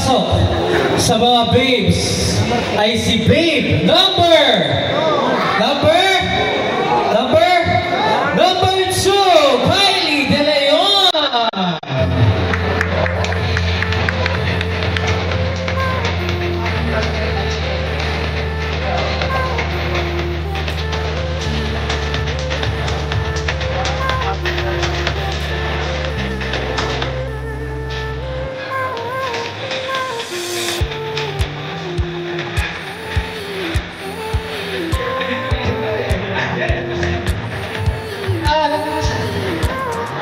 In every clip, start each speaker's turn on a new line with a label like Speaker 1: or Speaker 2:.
Speaker 1: pumapasok sa mga babes ay si babe number 2, Kylie De Leon.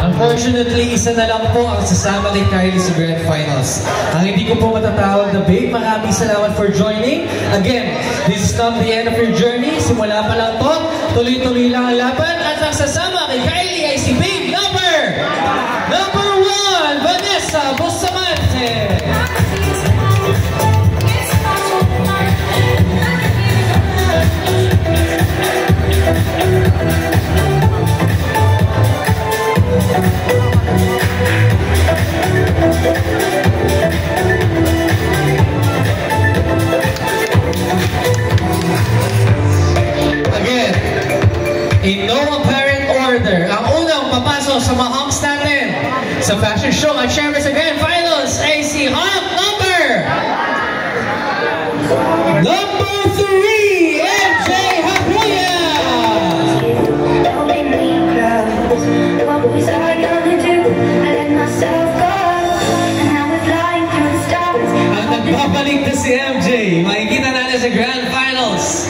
Speaker 1: Unfortunately, isa na lang po ang sasama kay Kylie sa Grand Finals. Ang hindi ko po matatawag na babe, maraming salamat for joining. Again, this is not the end of your journey. Simula pa lang to, tuloy-tuloy lang ang laban. At ang sasama kay Kylie ay si babe number 1, Vanessa Bustamante. In no apparent order, ang unang papasok sa mga humps natin sa fashion show at syempre sa Grand Finals ay si hump number 3, MJ Habuya! Ang nagbabalik na si MJ, makikita natin sa Grand Finals.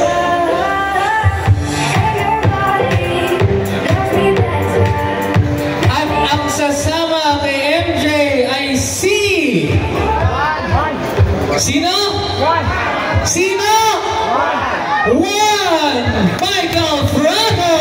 Speaker 1: Sino? Sino? 1, Michael Franco!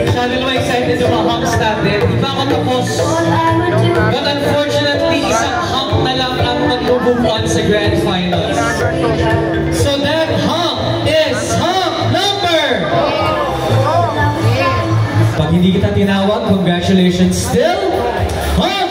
Speaker 1: Masyado naman excited yung mga humps natin. Di ba ako tapos? But unfortunately, isang hump na lang ang mag-move on sa Grand Finals. So that hump is hump number... Pag hindi kita tinawag, congratulations still. Hump